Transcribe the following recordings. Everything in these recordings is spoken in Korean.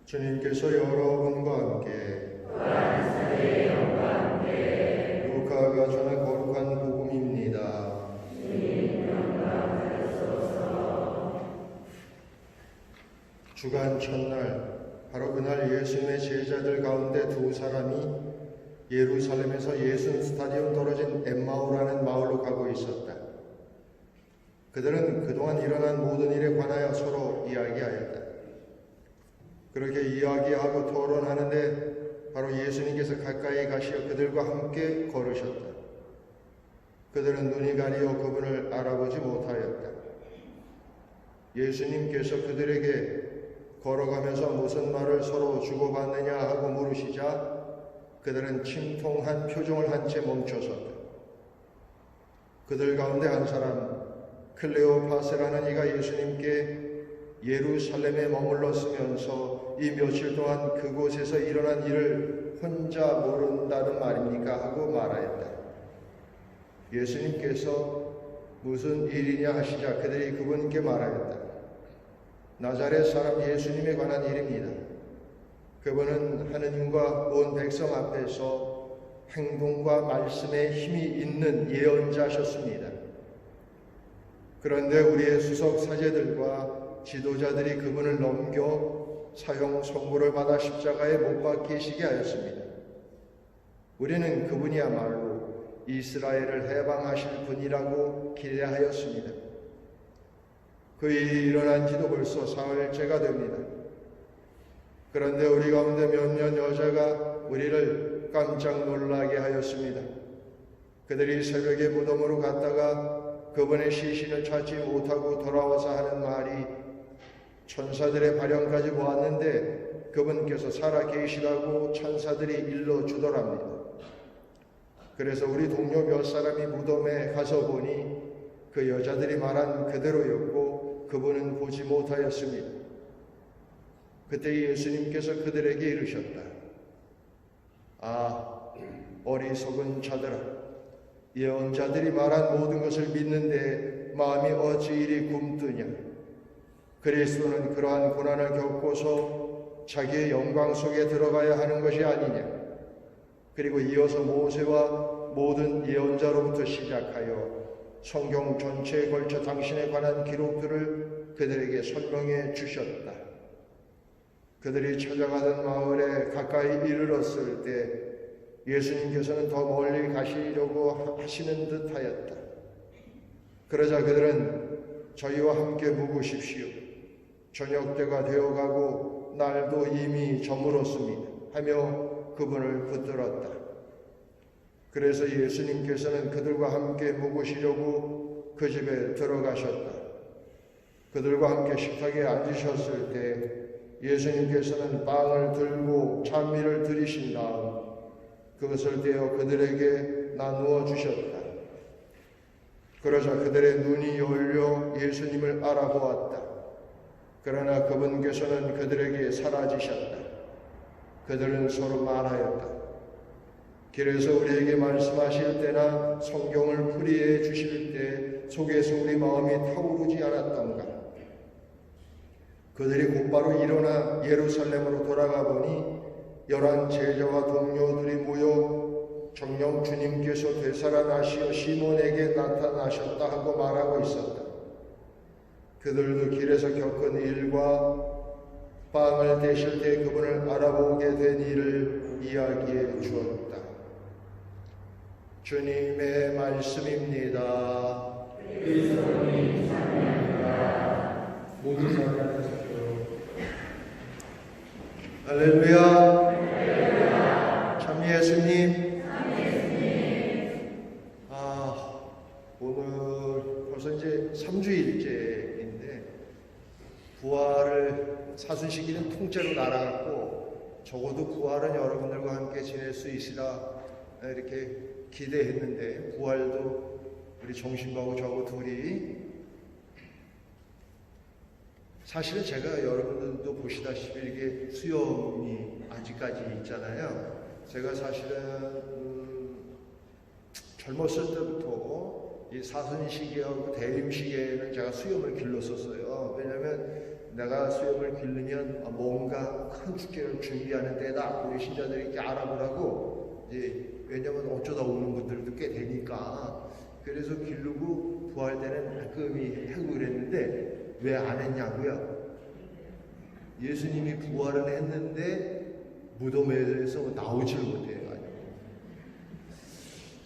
주님께서 여러분과 함께 루카가 전한 거룩한 복음입니다. 주간 첫날, 바로 그날 예수님의 제자들 가운데 두 사람이 예루살렘에서 예순 스타디움 떨어진 엠마오라는 마을로 가고 있었다. 그들은 그동안 일어난 모든 일에 관하여 서로 이야기하였다. 그렇게 이야기하고 토론하는데 바로 예수님께서 가까이 가시어 그들과 함께 걸으셨다. 그들은 눈이 가리어 그분을 알아보지 못하였다. 예수님께서 그들에게 걸어가면서 무슨 말을 서로 주고받느냐 하고 물으시자 그들은 침통한 표정을 한 채 멈춰섰다. 그들 가운데 한 사람, 클레오파스라는 이가 예수님께 예루살렘에 머물렀으면서 이 며칠 동안 그곳에서 일어난 일을 혼자 모른다는 말입니까? 하고 말하였다. 예수님께서 무슨 일이냐 하시자 그들이 그분께 말하였다. 나자렛 사람 예수님에 관한 일입니다. 그분은 하느님과 온 백성 앞에서 행동과 말씀에 힘이 있는 예언자셨습니다. 그런데 우리의 수석 사제들과 지도자들이 그분을 넘겨 사형 선고를 받아 십자가에 못 박히시게 하였습니다. 우리는 그분이야말로 이스라엘을 해방하실 분이라고 기대하였습니다. 그 일이 일어난 지도 벌써 사흘째가 됩니다. 그런데 우리 가운데 몇몇 여자가 우리를 깜짝 놀라게 하였습니다. 그들이 새벽에 무덤으로 갔다가 그분의 시신을 찾지 못하고 돌아와서 하는 말이 천사들의 발령까지 보았는데 그분께서 살아 계시다고 천사들이 일러주더랍니다. 그래서 우리 동료 몇 사람이 무덤에 가서 보니 그 여자들이 말한 그대로였고 그분은 보지 못하였습니다. 그때 예수님께서 그들에게 이르셨다. 아, 어리석은 자들아, 예언자들이 말한 모든 것을 믿는데 마음이 어찌 이리 굼뜨냐. 그리스도는 그러한 고난을 겪고서 자기의 영광 속에 들어가야 하는 것이 아니냐. 그리고 이어서 모세와 모든 예언자로부터 시작하여 성경 전체에 걸쳐 당신에 관한 기록들을 그들에게 설명해 주셨다. 그들이 찾아가던 마을에 가까이 이르렀을 때 예수님께서는 더 멀리 가시려고 하시는 듯 하였다. 그러자 그들은 저희와 함께 묵으십시오. 저녁 때가 되어가고 날도 이미 저물었습니다. 하며 그분을 붙들었다. 그래서 예수님께서는 그들과 함께 묵으시려고 그 집에 들어가셨다. 그들과 함께 식탁에 앉으셨을 때 예수님께서는 빵을 들고 찬미를 드리신 다음 그것을 떼어 그들에게 나누어 주셨다. 그러자 그들의 눈이 열려 예수님을 알아보았다. 그러나 그분께서는 그들에게 사라지셨다. 그들은 서로 말하였다. 길에서 우리에게 말씀하실 때나 성경을 풀이해 주실 때 속에서 우리 마음이 타오르지 않았던가. 그들이 곧바로 일어나 예루살렘으로 돌아가 보니 11 제자와 동료들이 모여 정녕 주님께서 되살아나시어 시몬에게 나타나셨다 하고 말하고 있었다. 그들도 길에서 겪은 일과 빵을 대실 때 그분을 알아보게 된 일을 이야기해 주었다. 주님의 말씀입니다. 그리스도님 찬양합니다. 모두 찬양하십시오. 할렐루야. 참 예수님. 오늘 벌써 이제 3주일째인데 부활을 사순시기는 통째로 날아갔고 적어도 부활은 여러분들과 함께 지낼 수 있으라 이렇게 기대했는데 부활도 우리 정신바고 저하고 둘이 사실은 제가 여러분들도 보시다시피 이게 수염이 아직까지 있잖아요. 제가 사실은 젊었을 때부터 이 사순시기하고 대림시기에는 제가 수염을 길렀었어요. 왜냐하면 내가 수염을 기르면 뭔가 큰 축제를 준비하는 때다. 우리 신자들이 이렇게 알아보라고 이제 왜냐면 어쩌다 오는 분들도 꽤 되니까 그래서 기르고 부활 때는 말끔히 하고 그랬는데 왜 안 했냐고요? 예수님이 부활은 했는데 무덤에서 나오질 못해요.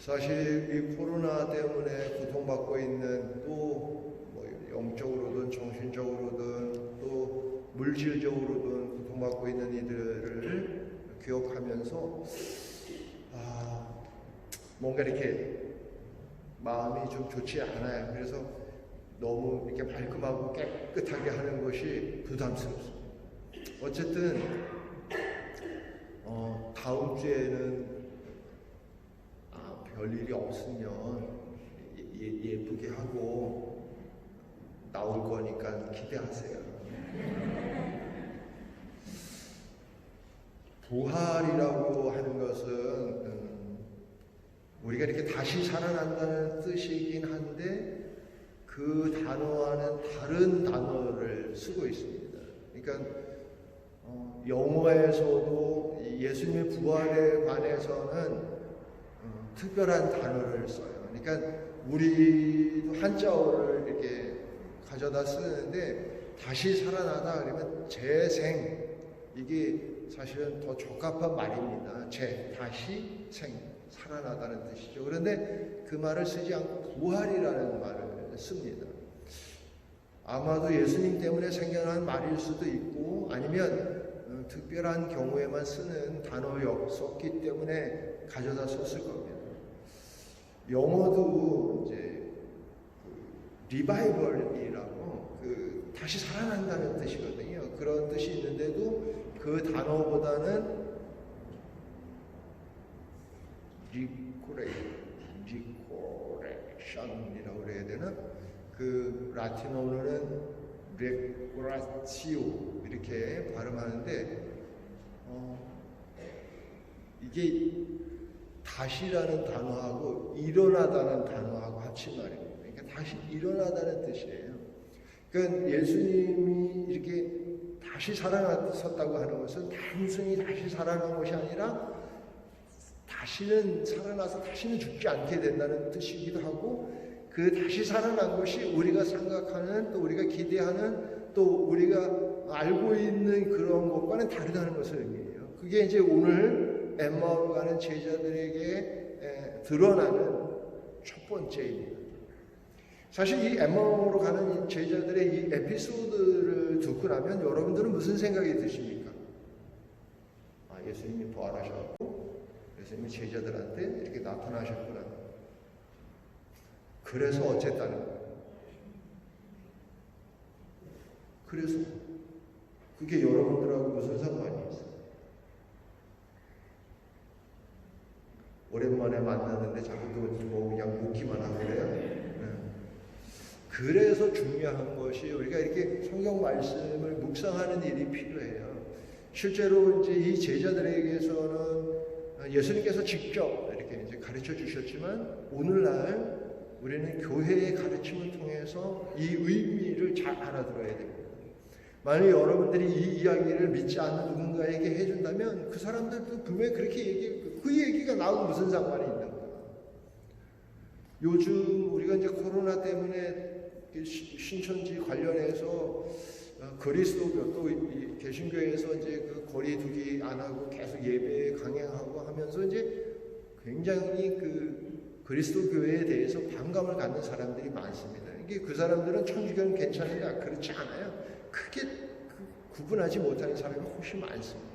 사실 이 코로나 때문에 고통받고 있는 또 뭐 영적으로든 정신적으로든 또 물질적으로든 고통받고 있는 이들을 기억하면서 뭔가 이렇게 마음이 좀 좋지 않아요. 그래서 너무 이렇게 말끔하고 깨끗하게 하는 것이 부담스럽습니다. 어쨌든 다음 주에는 별일이 없으면 예쁘게 하고 나올 거니까 기대하세요. 부활이라고 하는 것은 우리가 이렇게 다시 살아난다는 뜻이긴 한데 그 단어와는 다른 단어를 쓰고 있습니다. 그러니까 영어에서도 예수님의 부활에 관해서는 특별한 단어를 써요. 그러니까 우리도 한자어를 이렇게 가져다 쓰는데 다시 살아나다 그러면 재생, 이게 사실은 더 적합한 말입니다. 다시 생, 살아나다는 뜻이죠. 그런데 그 말을 쓰지 않고 부활이라는 말을 씁니다. 아마도 예수님 때문에 생겨난 말일 수도 있고 아니면 특별한 경우에만 쓰는 단어였었기 때문에 가져다 썼을 겁니다. 영어도 이제 리바이벌이라고 다시 살아난다는 뜻이거든요. 그런 뜻이 있는데도 그 단어보다는 리코렉션이라고 그래야 되나? 그 라틴어로는 레코라치오 이렇게 발음하는데 이게 다시라는 단어하고 일어나다는 단어하고 합친 말입니다. 그러니까 다시 일어나다는 뜻이에요. 그러니까 예수님이 이렇게 다시 살아났었다고 하는 것은 단순히 다시 살아난 것이 아니라 다시는 살아나서 다시는 죽지 않게 된다는 뜻이기도 하고 그 다시 살아난 것이 우리가 생각하는 또 우리가 기대하는 또 우리가 알고 있는 그런 것과는 다르다는 것을 의미해요. 그게 이제 오늘 엠마오로 가는 제자들에게 드러나는 첫 번째입니다. 사실 이 엠마오로 가는 제자들의 이 에피소드를 듣고 나면 여러분들은 무슨 생각이 드십니까? 예수님이 부활하셨고 예수님이 제자들한테 이렇게 나타나셨구나. 그래서 어쨌다는 거예요. 그래서 그게 여러분들하고 무슨 상관이 있어요? 오랜만에 만났는데 자꾸 뭐 그냥 묻기만 하고 그래요. 그래서 중요한 것이 우리가 이렇게 성경 말씀을 묵상하는 일이 필요해요. 실제로 이제 이 제자들에게서는 예수님께서 직접 이렇게 이제 가르쳐 주셨지만 오늘날 우리는 교회의 가르침을 통해서 이 의미를 잘 알아들어야 됩니다. 만약 여러분들이 이 이야기를 믿지 않는 누군가에게 해준다면 그 사람들도 분명히 그렇게 그 얘기가 나하고 무슨 상관이 있는 거야. 요즘 우리가 이제 코로나 때문에 신천지 관련해서 그리스도교 또 개신교에서 이제 그 거리 두기 안 하고 계속 예배 강행하고 하면서 이제 굉장히 그리스도교회에 대해서 반감을 갖는 사람들이 많습니다. 이게 그 사람들은 천주교는 괜찮은데 그렇지 않아요. 크게 구분하지 못하는 사람이 훨씬 많습니다.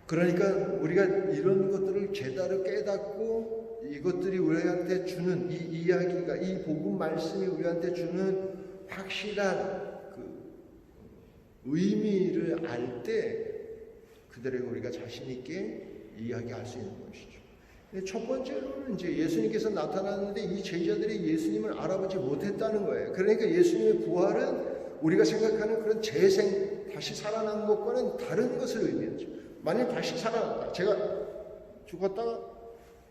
그러니까 우리가 이런 것들을 제대로 깨닫고 이것들이 우리한테 주는 이 이야기가 이 복음 말씀이 우리한테 주는 확실한 그 의미를 알 때 그들에게 우리가 자신 있게 이야기할 수 있는 것이죠. 첫 번째로는 이제 예수님께서 나타났는데 이 제자들이 예수님을 알아보지 못했다는 거예요. 그러니까 예수님의 부활은 우리가 생각하는 그런 재생, 다시 살아난 것과는 다른 것을 의미하죠. 만약 다시 살아났다. 제가 죽었다가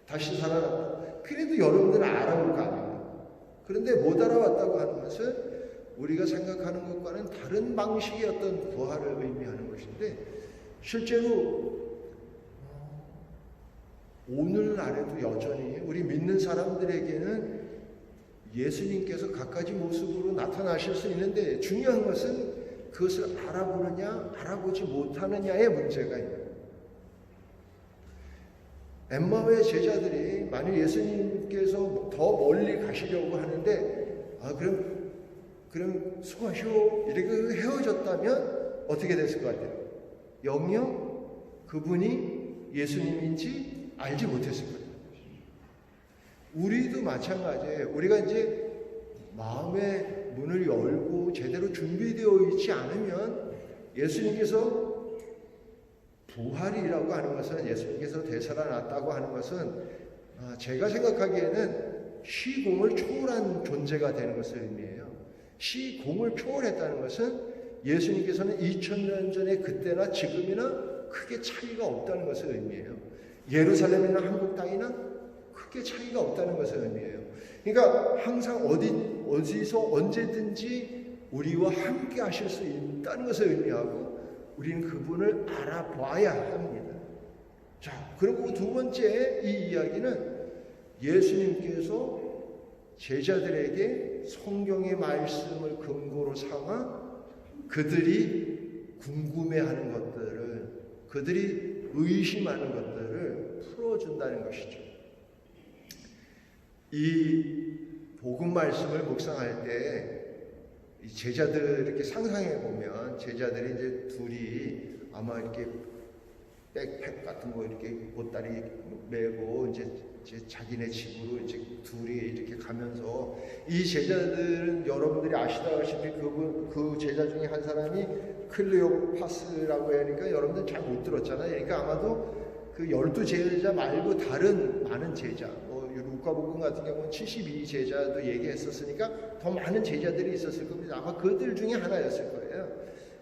다시 살아났다. 그래도 여러분들은 알아볼 거 아닙니까? 그런데 못 알아왔다고 하는 것은 우리가 생각하는 것과는 다른 방식의 어떤 부활을 의미하는 것인데, 실제로 오늘날에도 여전히 우리 믿는 사람들에게는 예수님께서 갖가지 모습으로 나타나실 수 있는데, 중요한 것은 그것을 알아보느냐 알아보지 못하느냐의 문제가 있는. 엠마오의 제자들이 만약 예수님께서 더 멀리 가시려고 하는데 그럼 수고하시오 이렇게 헤어졌다면 어떻게 됐을 것 같아요? 영영 그분이 예수님인지 알지 못했을 거예요. 우리도 마찬가지예요. 우리가 이제 마음의 문을 열고 제대로 준비되어 있지 않으면, 예수님께서 부활이라고 하는 것은, 예수님께서 되살아났다고 하는 것은 제가 생각하기에는 시공을 초월한 존재가 되는 것을 의미해요. 시공을 초월했다는 것은 예수님께서는 2000년 전에 그때나 지금이나 크게 차이가 없다는 것을 의미해요. 예루살렘이나 한국 땅이나 크게 차이가 없다는 것을 의미해요. 그러니까 항상 어디서 언제든지 우리와 함께 하실 수 있다는 것을 의미하고, 우리는 그분을 알아봐야 합니다. 자, 그리고 두 번째 이 이야기는 예수님께서 제자들에게 성경의 말씀을 근거로 삼아 그들이 궁금해하는 것들을, 그들이 의심하는 것들을 풀어준다는 것이죠. 이 복음 말씀을 묵상할 때 제자들 이렇게 상상해 보면, 제자들이 이제 둘이 아마 이렇게 백팩 같은 거 이렇게 보따리 메고 이제 자기네 집으로 이제 둘이 이렇게 가면서, 이 제자들은 여러분들이 아시다시피 그 제자 중에 한 사람이 클레오파스라고 하니까 여러분들 잘 못 들었잖아요. 그러니까 아마도 그 12제자 말고 다른 많은 제자, 루카복음 같은 경우는 72제자도 얘기했었으니까 더 많은 제자들이 있었을 겁니다. 아마 그들 중에 하나였을 거예요.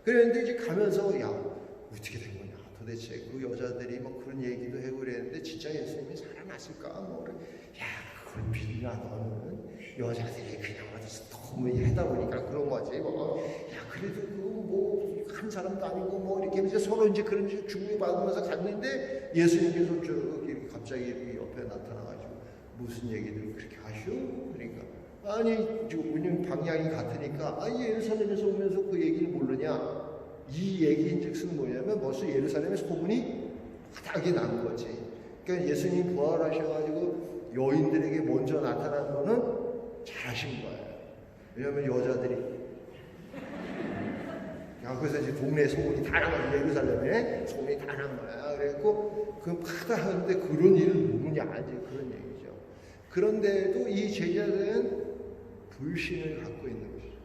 그런데 이제 가면서 어떻게 된 거냐, 도대체 그 여자들이 뭐 그런 얘기도 하고 그랬는데 진짜 예수님이 살아났을까? 그걸 믿나 너는? 여자들이 그냥 어디서 너무 하다 보니까 그런 거지. 그래도 한 사람도 아니고 이렇게 이제 서로 이제 그런 중요받으면서 갔는데, 예수님께서 쭉 이렇게 갑자기 옆에 나타나가지고 무슨 얘기를 그렇게 하시오? 그러니까 아니 지금 방향이 같으니까 예루살렘에서 오면서 그 얘기를 모르냐? 이 얘기인즉슨 뭐냐면 벌써 예루살렘에 소문이 바닥이 난 거지. 그러니까 예수님 부활하셔가지고 여인들에게 먼저 나타난 거는 잘하신 거예요. 왜냐하면 여자들이 그래서 이제 동네 소문이 다 난 거야. 예루살렘에 소문이 다 난 거야. 그래갖고 그 파다 하는데 그런 일은 누구냐 이제 그런 얘기죠. 그런데도 이 제자들은 불신을 갖고 있는 것이죠.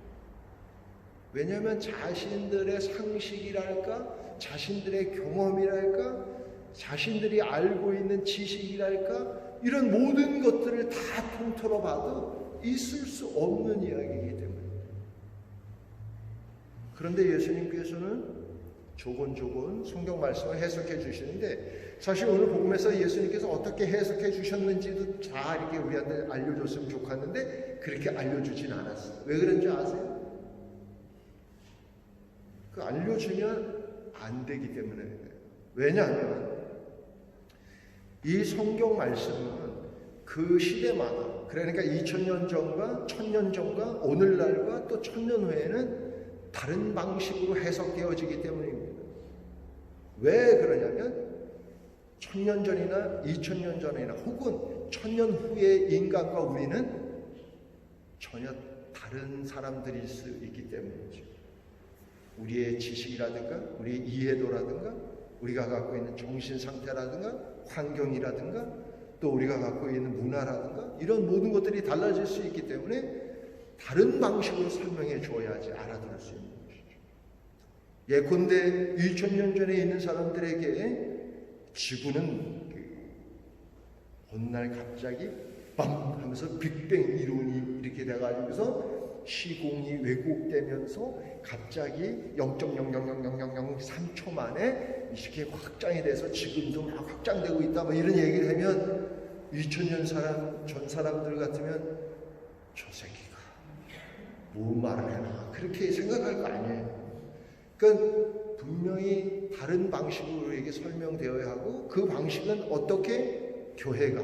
왜냐하면 자신들의 상식이랄까, 자신들의 경험이랄까, 자신들이 알고 있는 지식이랄까, 이런 모든 것들을 다 통틀어 봐도 있을 수 없는 이야기이기 때문에. 그런데 예수님께서는 조곤조곤 성경 말씀을 해석해 주시는데, 사실 오늘 복음에서 예수님께서 어떻게 해석해 주셨는지도 다 이렇게 우리한테 알려줬으면 좋겠는데 그렇게 알려주진 않았어요. 왜 그런지 아세요? 그 알려주면 안 되기 때문에. 왜냐하면 이 성경 말씀은 그 시대마다, 그러니까 2000년 전과 1000년 전과 오늘날과 또 1000년 후에는 다른 방식으로 해석되어지기 때문입니다. 왜 그러냐면 1000년 전이나 2000년 전이나 혹은 1000년 후의 인간과 우리는 전혀 다른 사람들일 수 있기 때문이죠. 우리의 지식이라든가 우리의 이해도라든가 우리가 갖고 있는 정신 상태라든가 환경이라든가 또 우리가 갖고 있는 문화라든가 이런 모든 것들이 달라질 수 있기 때문에 다른 방식으로 설명해 줘야지 알아들을 수 있는 것이죠. 예컨대 2000년 전에 있는 사람들에게 지구는 어느 날 갑자기 빰 하면서 빅뱅 이론이 이렇게 돼가지고서 시공이 왜곡되면서 갑자기 0.0000003초 만에 이렇게 확장이 돼서 지금도 막 확장되고 있다 뭐 이런 얘기를 하면 2000년 전 사람들 같으면 저 새끼가 뭐 말을 해나 그렇게 생각할 거 아니에요. 그러니까 분명히 다른 방식으로 우리에게 설명되어야 하고 그 방식은 어떻게 교회가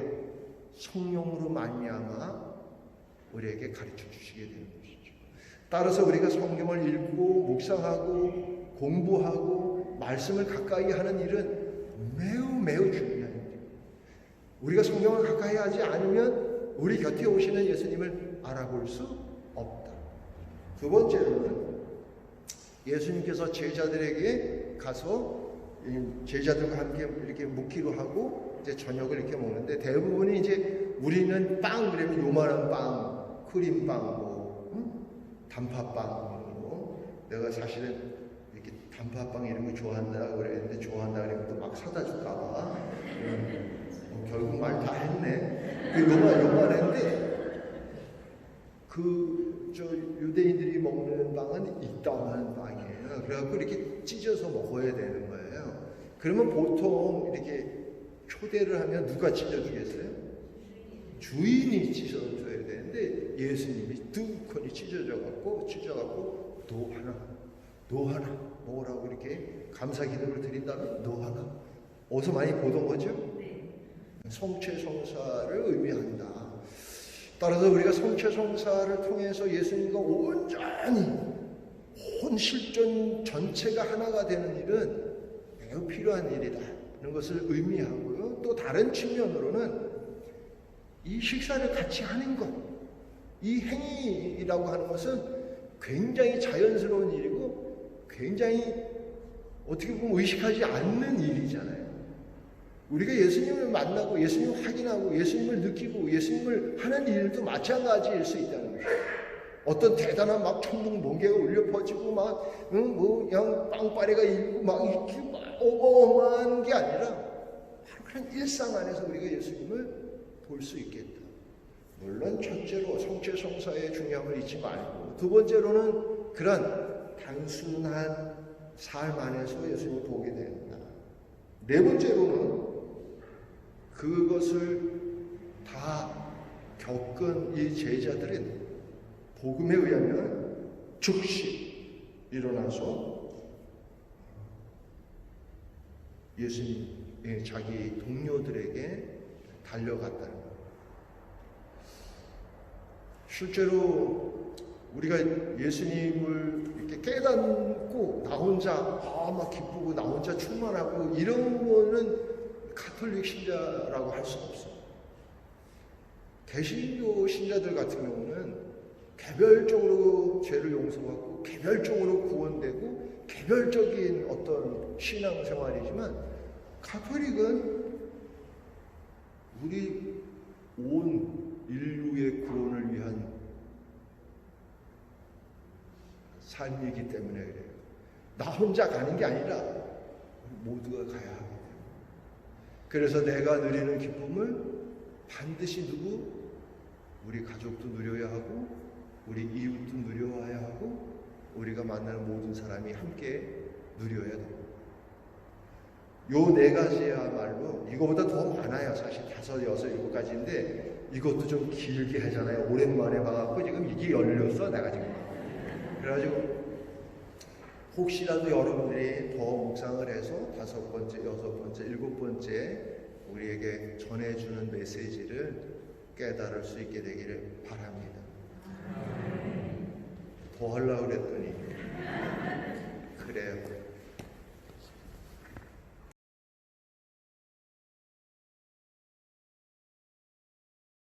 성령으로 말미암아 우리에게 가르쳐 주시게 되는 것이죠. 따라서 우리가 성경을 읽고 묵상하고 공부하고 말씀을 가까이 하는 일은 매우 중요한 일이에요. 우리가 성경을 가까이 하지 않으면 우리 곁에 오시는 예수님을 알아볼 수 없다. 두 번째로는 예수님께서 제자들에게 가서 제자들과 함께 이렇게 묵기로 하고 이제 저녁을 이렇게 먹는데 대부분이 이제 우리는 빵 그러면 요만한 빵, 크림빵, 단팥빵 이런 거. 내가 사실은 이렇게 단팥빵 이런 거 좋아한다 그랬는데 좋아한다 그러면 또 막 사다 줄까봐 결국 말 다 했네. 요만했는데 저 유대인들이 먹는 빵은 이따만한 빵이에요. 그래갖고 이렇게 찢어서 먹어야 되는 거예요. 그러면 보통 이렇게 초대를 하면 누가 찢어주겠어요? 주인이 찢어줘야 되는데 예수님이 뚜껑이 찢어져갖고 너 하나 먹으라고 이렇게 감사 기도를 드린 다음에 너 하나. 어디서 많이 보던 거죠? 성취성사를 의미한다. 따라서 우리가 성취성사를 통해서 예수님과 온전히 온 실존 전체가 하나가 되는 일은 매우 필요한 일이다 하는 것을 의미하고요. 또 다른 측면으로는 이 식사를 같이 하는 것, 이 행위라고 하는 것은 굉장히 자연스러운 일이고 굉장히 어떻게 보면 의식하지 않는 일이잖아요. 우리가 예수님을 만나고 예수님을 확인하고 예수님을 느끼고 예수님을 하는 일도 마찬가지일 수 있다는 거죠. 어떤 대단한 막 천둥 번개가 울려 퍼지고 막 그냥 빵빠레가 일고 막 이렇게 막 어마어마한 게 아니라 바로 그냥 일상 안에서 우리가 예수님을 볼 수 있겠다. 물론 첫째로 성취성사의 중요함을 잊지 말고 두 번째로는 그런 단순한 삶 안에서 예수님을 보게 된다. 네 번째로는 그것을 다 겪은 이 제자들은 복음에 의하면 즉시 일어나서 예수님 자기 동료들에게 달려갔다는 거예요. 실제로 우리가 예수님을 이렇게 깨닫고 나 혼자 막 기쁘고 나 혼자 충만하고 이런 거는 가톨릭 신자라고 할 수 없어요. 개신교 신자들 같은 경우는 개별적으로 죄를 용서받고 개별적으로 구원되고 개별적인 어떤 신앙생활이지만 가톨릭은 우리 온 인류의 구원을 위한 삶이기 때문에 그래요. 나 혼자 가는 게 아니라 모두가 가야 하기 때문에. 그래서 내가 누리는 기쁨을 반드시 우리 가족도 누려야 하고 우리 이웃도 누려야 하고 우리가 만나는 모든 사람이 함께 누려야 됩니다. 요 네 가지야말로 이거보다 더 많아요. 사실 5, 6, 7가지인데 이것도 좀 길게 하잖아요. 오랜만에 봐갖고 지금 이게 열렸어 내가 지금. 그래가지고 혹시라도 여러분들이 더 묵상을 해서 5번째, 6번째, 7번째 우리에게 전해주는 메시지를 깨달을 수 있게 되기를 바랍니다. 더 하려고 그랬더니 그래요.